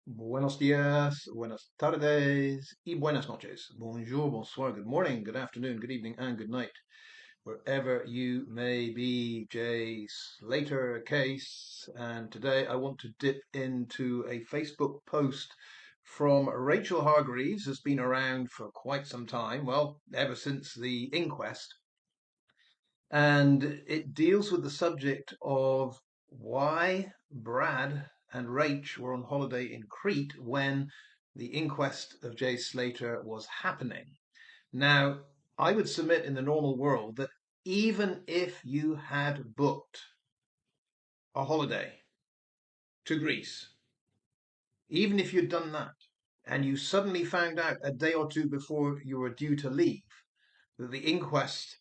Buenos días, buenas tardes, y buenas noches. Bonjour, bonsoir, good morning, good afternoon, good evening, and good night, wherever you may be. Jay Slater case, and today I want to dip into a Facebook post from Rachel Hargreaves, has been around for quite some time, well, ever since the inquest, and it deals with the subject of why Brad and Rach were on holiday in Crete when the inquest of Jay Slater was happening. Now, I would submit in the normal world that even if you had booked a holiday to Greece, even if you'd done that, and you suddenly found out a day or two before you were due to leave that the inquest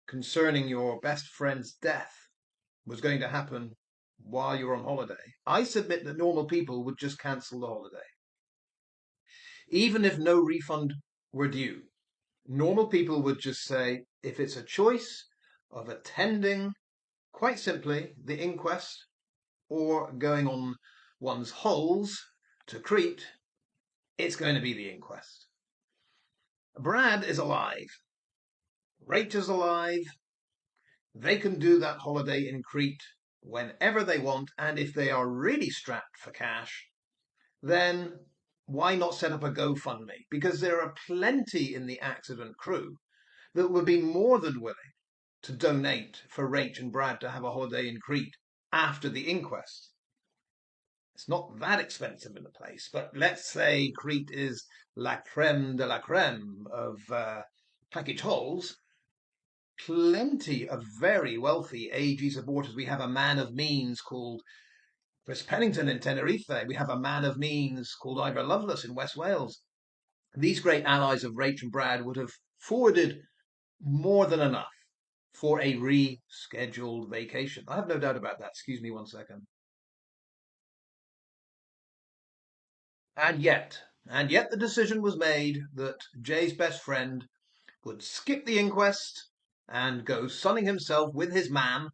concerning your best friend's death was going to happen while you're on holiday, I submit that normal people would just cancel the holiday. Even if no refund were due, normal people would just say, if it's a choice of attending, quite simply, the inquest or going on one's holes to Crete, it's going to be the inquest. Brad is alive. Rachel's alive. They can do that holiday in Crete whenever they want, and if they are really strapped for cash, then why not set up a GoFundMe? Because there are plenty in the accident crew that would be more than willing to donate for Rach and Brad to have a holiday in Crete after the inquest. It's not that expensive in the place, but let's say Crete is la creme de la creme of package holes. Plenty of very wealthy AG supporters. We have a man of means called Chris Pennington in Tenerife. We have a man of means called Ivor Lovelace in West Wales. These great allies of Rach and Brad would have forwarded more than enough for a rescheduled vacation. I have no doubt about that. Excuse me one second. And yet the decision was made that Jay's best friend would skip the inquest and go sunning himself with his man,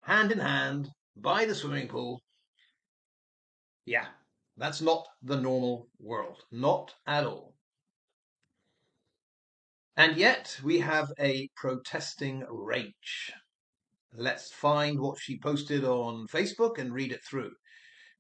hand in hand, by the swimming pool. Yeah, that's not the normal world. Not at all. And yet we have a protesting Rach. Let's find what she posted on Facebook and read it through.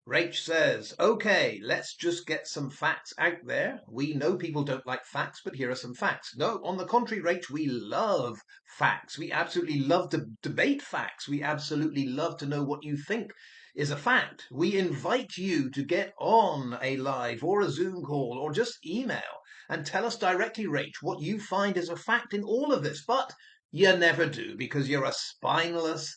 Rach says, okay, let's just get some facts out there. We know people don't like facts, but here are some facts. No, on the contrary, Rach, we love facts. We absolutely love to debate facts. We absolutely love to know what you think is a fact. We invite you to get on a live or a Zoom call or just email and tell us directly, Rach, what you find is a fact in all of this. But you never do because you're a spineless,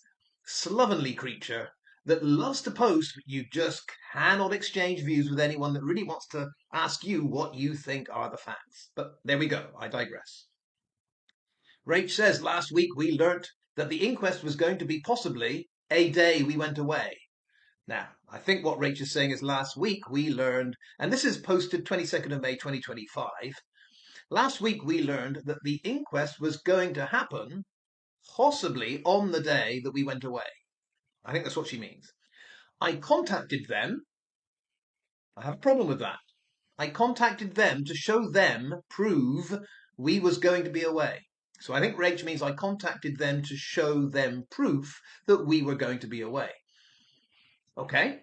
slovenly creature that loves to post, but you just cannot exchange views with anyone that really wants to ask you what you think are the facts. But there we go, I digress. Rach says last week we learnt that the inquest was going to be possibly a day we went away. Now, I think what Rach is saying is last week we learned, and this is posted 22nd of May 2025, last week we learned that the inquest was going to happen possibly on the day that we went away. I think that's what she means. I contacted them. I have a problem with that. I contacted them to show them prove we was going to be away. So I think Rach means I contacted them to show them proof that we were going to be away. Okay?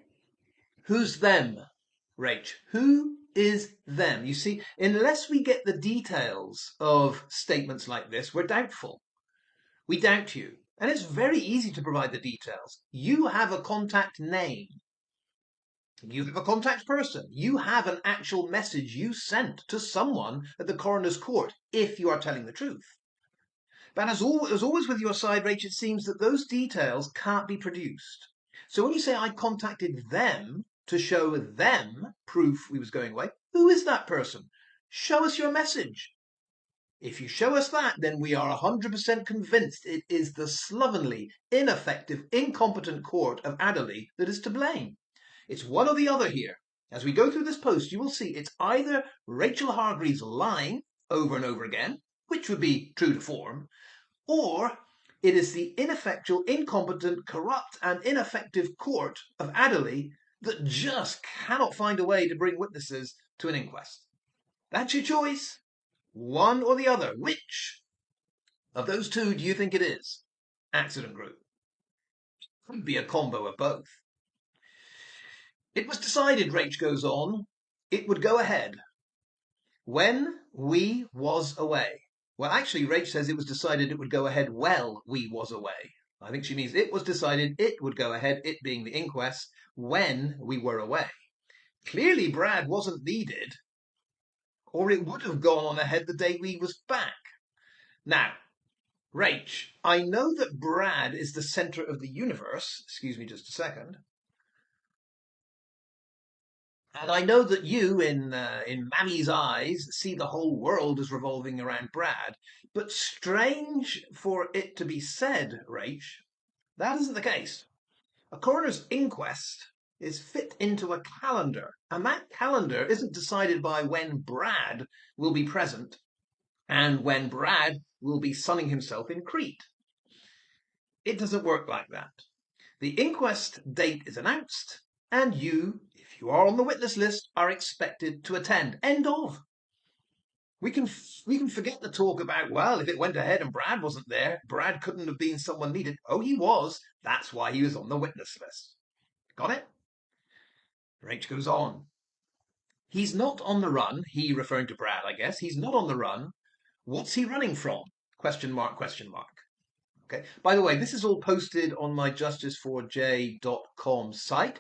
Who's them, Rach? Who is them? You see, unless we get the details of statements like this, we're doubtful. We doubt you. And it's very easy to provide the details. You have a contact name. You have a contact person. You have an actual message you sent to someone at the coroner's court, if you are telling the truth. But as always with your side, Rach, it seems that those details can't be produced. So when you say I contacted them to show them proof we was going away, who is that person? Show us your message. If you show us that, then we are 100% convinced it is the slovenly, ineffective, incompetent court of Adderley that is to blame. It's one or the other here. As we go through this post, you will see it's either Rachel Hargreaves lying over and over again, which would be true to form, or it is the ineffectual, incompetent, corrupt, and ineffective court of Adderley that just cannot find a way to bring witnesses to an inquest. That's your choice. One or the other. Which of those two do you think it is? Accident group. Could be a combo of both. It was decided, Rach goes on, it would go ahead when we was away. Well, actually, Rach says it was decided it would go ahead while we was away. I think she means it was decided it would go ahead, it being the inquest, when we were away. Clearly, Brad wasn't needed, or it would have gone on ahead the day we was back. Now, Rach, I know that Brad is the center of the universe. Excuse me just a second. And I know that you, in Mammy's eyes, see the whole world as revolving around Brad. But strange for it to be said, Rach, that isn't the case. A coroner's inquest is fit into a calendar, and that calendar isn't decided by when Brad will be present and when Brad will be sunning himself in Crete. It doesn't work like that. The inquest date is announced, and you, if you are on the witness list, are expected to attend. End of. We can forget the talk about, well, if it went ahead and Brad wasn't there, Brad couldn't have been someone needed. Oh, he was. That's why he was on the witness list. Got it? Rach goes on. He's not on the run. He referring to Brad, I guess. He's not on the run. What's he running from? Question mark, question mark. Okay. By the way, this is all posted on my justice4j.com site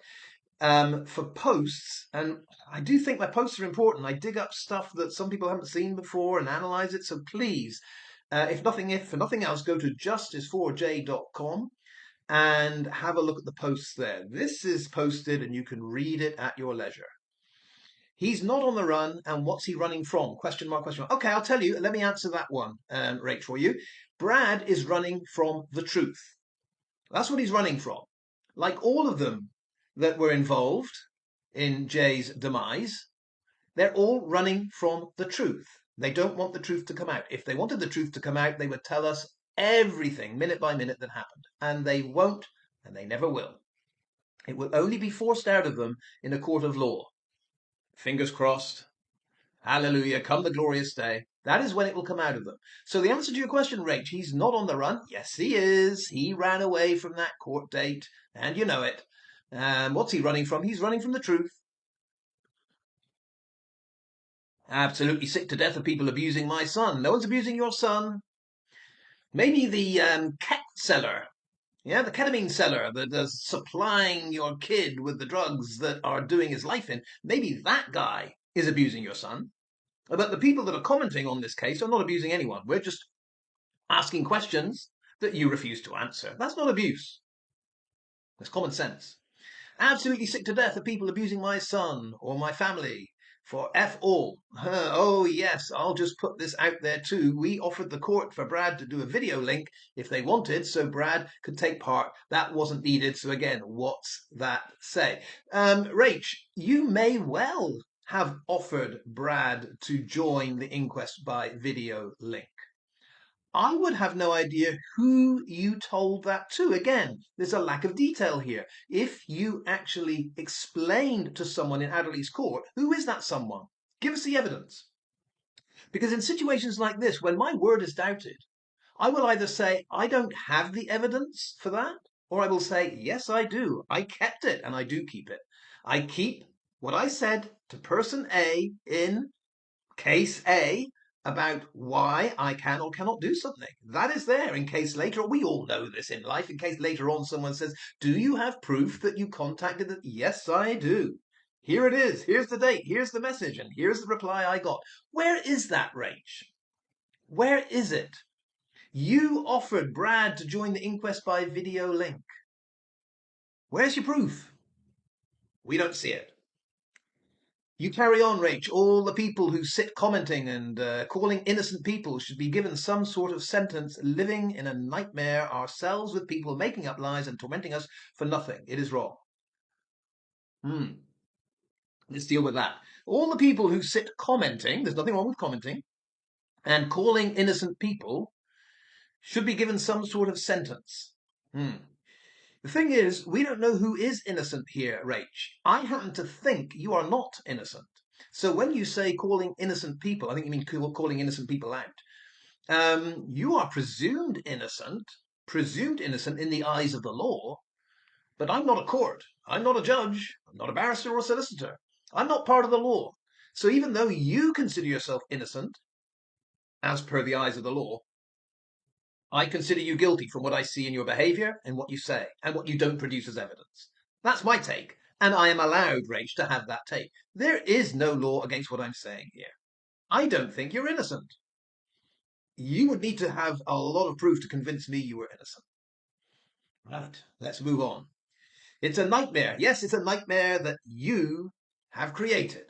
for posts, and I do think my posts are important. I dig up stuff that some people haven't seen before and analyze it. So please, if for nothing else, go to justice4j.com and have a look at the posts there. This is posted, and you can read it at your leisure. He's not on the run, and what's he running from? Question mark, question mark. Okay, I'll tell you. Let me answer that one, Rach, for you. Brad is running from the truth. That's what he's running from. Like all of them that were involved in Jay's demise, they're all running from the truth. They don't want the truth to come out. If they wanted the truth to come out, they would tell us everything, minute by minute, that happened. And they won't, and they never will. It will only be forced out of them in a court of law. Fingers crossed. Hallelujah, come the glorious day. That is when it will come out of them. So the answer to your question, Rach, he's not on the run. Yes, he is. He ran away from that court date, and you know it. What's he running from? He's running from the truth. Absolutely sick to death of people abusing my son. No one's abusing your son. Maybe the cat seller, yeah, the ketamine seller that is supplying your kid with the drugs that are doing his life in. Maybe that guy is abusing your son. But the people that are commenting on this case are not abusing anyone. We're just asking questions that you refuse to answer. That's not abuse. That's common sense. Absolutely sick to death of people abusing my son or my family. For F all. Oh, yes, I'll just put this out there too. We offered the court for Brad to do a video link if they wanted, so Brad could take part. That wasn't needed. So again, what's that say? Rach, you may well have offered Brad to join the inquest by video link. I would have no idea who you told that to. Again, there's a lack of detail here. If you actually explained to someone in Adderley's court, who is that someone? Give us the evidence. Because in situations like this, when my word is doubted, I will either say, I don't have the evidence for that, or I will say, yes, I do. I kept it, and I do keep it. I keep what I said to person A in case A about why I can or cannot do something. That is there in case later, we all know this in life, in case later on someone says, do you have proof that you contacted it? Yes, I do. Here it is. Here's the date. Here's the message. And here's the reply I got. Where is that, Rach? Where is it? You offered Brad to join the inquest by video link. Where's your proof? We don't see it. You carry on, Rach. All the people who sit commenting and calling innocent people should be given some sort of sentence, living in a nightmare ourselves with people making up lies and tormenting us for nothing. It is wrong. Let's deal with that. All the people who sit commenting, there's nothing wrong with commenting, and calling innocent people should be given some sort of sentence. The thing is, we don't know who is innocent here, Rach. I happen to think you are not innocent. So when you say calling innocent people, I think you mean calling innocent people out. You are presumed innocent in the eyes of the law, but I'm not a court. I'm not a judge. I'm not a barrister or a solicitor. I'm not part of the law. So even though you consider yourself innocent, as per the eyes of the law, I consider you guilty from what I see in your behavior and what you say and what you don't produce as evidence. That's my take. And I am allowed, Rach, to have that take. There is no law against what I'm saying here. I don't think you're innocent. You would need to have a lot of proof to convince me you were innocent. Right, let's move on. It's a nightmare. Yes, it's a nightmare that you have created.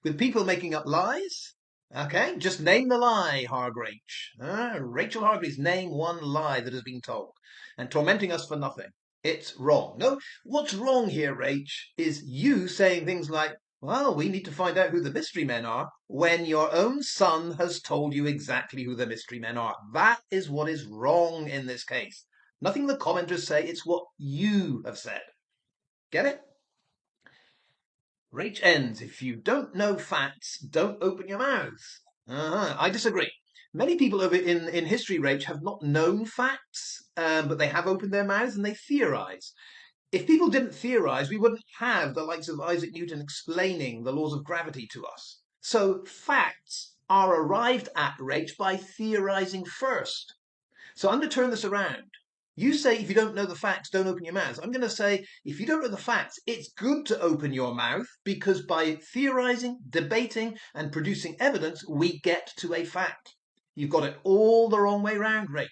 With people making up lies. Okay, just name the lie, Hargreach. Rachel Hargreaves, name one lie that has been told and tormenting us for nothing. It's wrong. No, what's wrong here, Rach, is you saying things like, well, we need to find out who the mystery men are, when your own son has told you exactly who the mystery men are. That is what is wrong in this case. Nothing the commenters say, it's what you have said. Get it? Rach ends, if you don't know facts, don't open your mouth. I disagree. Many people over in history, Rach, have not known facts, but they have opened their mouths and they theorize. If people didn't theorize, we wouldn't have the likes of Isaac Newton explaining the laws of gravity to us. So facts are arrived at, Rach, by theorizing first. So I'm going to turn this around. You say if you don't know the facts, don't open your mouth. I'm going to say if you don't know the facts, it's good to open your mouth because by theorizing, debating, and producing evidence, we get to a fact. You've got it all the wrong way round, Rach.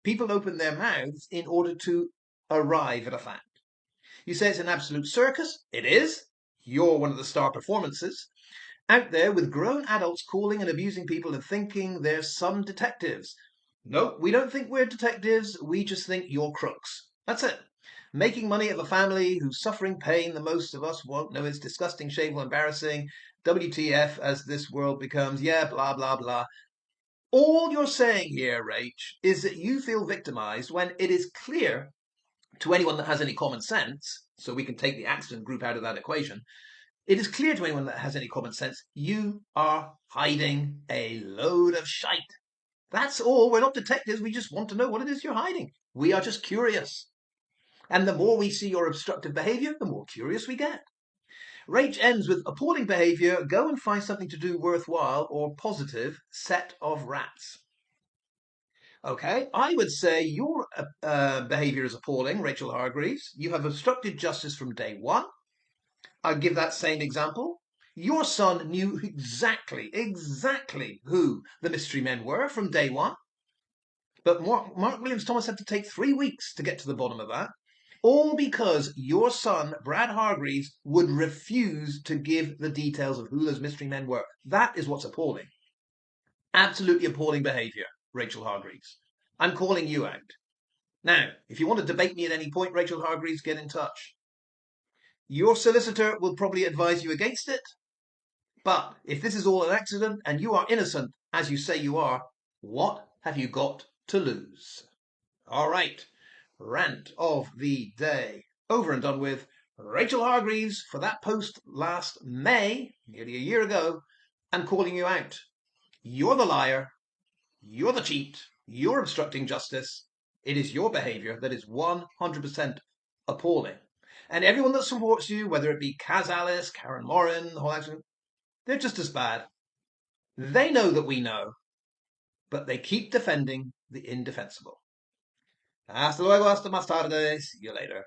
People open their mouths in order to arrive at a fact. You say it's an absolute circus. It is. You're one of the star performances. Out there with grown adults calling and abusing people and thinking they're some detectives. No, we don't think we're detectives. We just think you're crooks. That's it. Making money of a family who's suffering pain the most of us won't know. It's disgusting, shameful, embarrassing. WTF as this world becomes, yeah, blah, blah, blah. All you're saying here, Rach, is that you feel victimized when it is clear to anyone that has any common sense, so we can take the accident group out of that equation, it is clear to anyone that has any common sense, you are hiding a load of shite. That's all. We're not detectives. We just want to know what it is you're hiding. We are just curious. And the more we see your obstructive behavior, the more curious we get. Rach ends with appalling behavior. Go and find something to do worthwhile or positive set of rats. Okay, I would say your behavior is appalling, Rachel Hargreaves. You have obstructed justice from day one. I'll give that same example. Your son knew exactly who the mystery men were from day one. But Mark Williams Thomas had to take 3 weeks to get to the bottom of that. All because your son, Brad Hargreaves, would refuse to give the details of who those mystery men were. That is what's appalling. Absolutely appalling behavior, Rachel Hargreaves. I'm calling you out. Now, if you want to debate me at any point, Rachel Hargreaves, get in touch. Your solicitor will probably advise you against it. But if this is all an accident and you are innocent, as you say you are, what have you got to lose? All right, rant of the day over and done with. Rachel Hargreaves for that post last May, nearly a year ago, and calling you out. You're the liar. You're the cheat. You're obstructing justice. It is your behavior that is 100% appalling. And everyone that supports you, whether it be Kaz Alice, Karen Morin, the whole accident, they're just as bad. They know that we know, but they keep defending the indefensible. Hasta luego, hasta más tarde. See you later.